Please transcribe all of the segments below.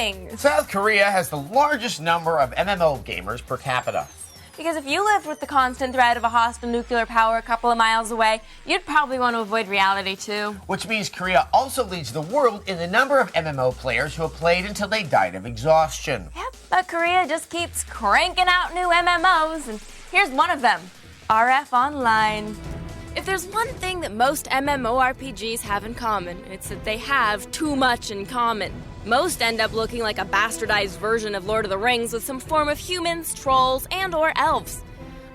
kidding! South Korea has the largest number of MMO gamers per capita. Because if you lived with the constant threat of a hostile nuclear power a couple of miles away, you'd probably want to avoid reality too. Which means Korea also leads the world in the number of MMO players who have played until they died of exhaustion. Yep, but Korea just keeps cranking out new MMOs, and here's one of them, RF Online. If there's one thing that most MMORPGs have in common, it's that they have too much in common. Most end up looking like a bastardized version of Lord of the Rings with some form of humans, trolls, and/or elves.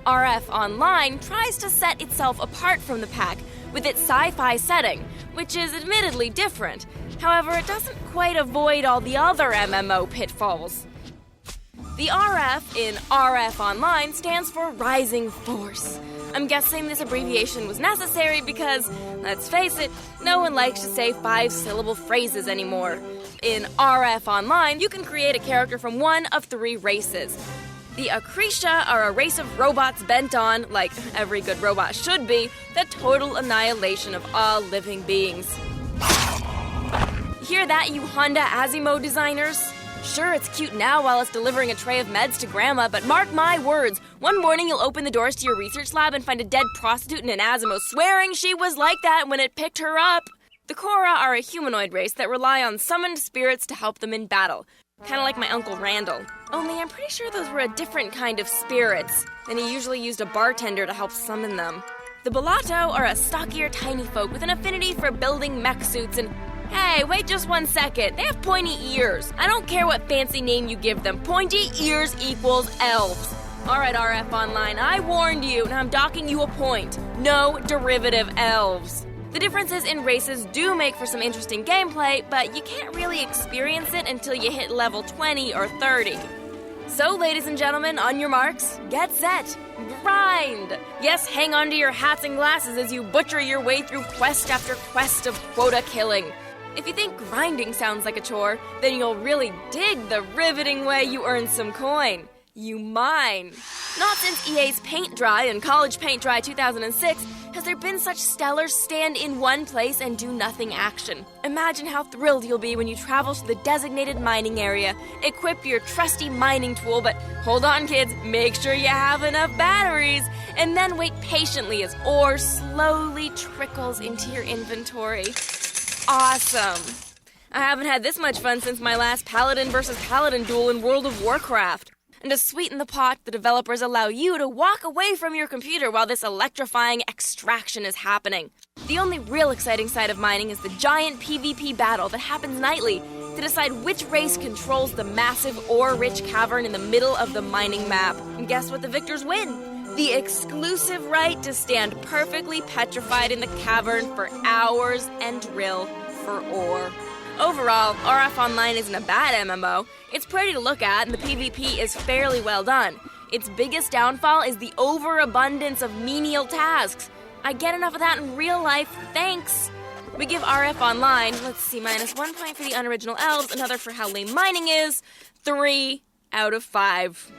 RF Online tries to set itself apart from the pack with its sci-fi setting, which is admittedly different. However, it doesn't quite avoid all the other MMO pitfalls. The RF in RF Online stands for Rising Force. I'm guessing this abbreviation was necessary because, let's face it, no one likes to say 5-syllable phrases anymore. In RF Online, you can create a character from one of 3 races. The Akrisha are a race of robots bent on, like every good robot should be, the total annihilation of all living beings. Hear that, you Honda Asimo designers? Sure, it's cute now while it's delivering a tray of meds to Grandma, but mark my words, one morning you'll open the doors to your research lab and find a dead prostitute in an Asimo swearing she was like that when it picked her up. The Korra are a humanoid race that rely on summoned spirits to help them in battle. Kinda like my Uncle Randall. Only I'm pretty sure those were a different kind of spirits, and he usually used a bartender to help summon them. The Balato are a stockier tiny folk with an affinity for building mech suits and... Hey, wait just 1 second. They have pointy ears. I don't care what fancy name you give them. Pointy ears equals elves. Alright, RF Online, I warned you, and I'm docking you a point. No derivative elves. The differences in races do make for some interesting gameplay, but you can't really experience it until you hit level 20 or 30. So, ladies and gentlemen, on your marks, get set, grind! Yes, hang on to your hats and glasses as you butcher your way through quest after quest of quota killing. If you think grinding sounds like a chore, then you'll really dig the riveting way you earn some coin. You mine. Not since EA's Paint Dry and College Paint Dry 2006 has there been such stellar stand in one place and do nothing action. Imagine how thrilled you'll be when you travel to the designated mining area, equip your trusty mining tool, but hold on kids, make sure you have enough batteries, and then wait patiently as ore slowly trickles into your inventory. Awesome. I haven't had this much fun since my last Paladin versus Paladin duel in World of Warcraft. And to sweeten the pot, the developers allow you to walk away from your computer while this electrifying extraction is happening. The only real exciting side of mining is the giant PvP battle that happens nightly to decide which race controls the massive ore-rich cavern in the middle of the mining map. And guess what the victors win? The exclusive right to stand perfectly petrified in the cavern for hours and drill for ore. Overall, RF Online isn't a bad MMO. It's pretty to look at, and the PvP is fairly well done. Its biggest downfall is the overabundance of menial tasks. I get enough of that in real life, thanks. We give RF Online, -1 point for the unoriginal elves, another for how lame mining is, 3 out of 5.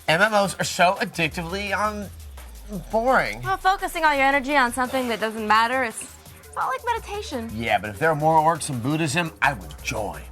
MMOs are so addictively boring. Well, focusing all your energy on something that doesn't matter is about like meditation. Yeah, but if there are more orcs in Buddhism, I would join.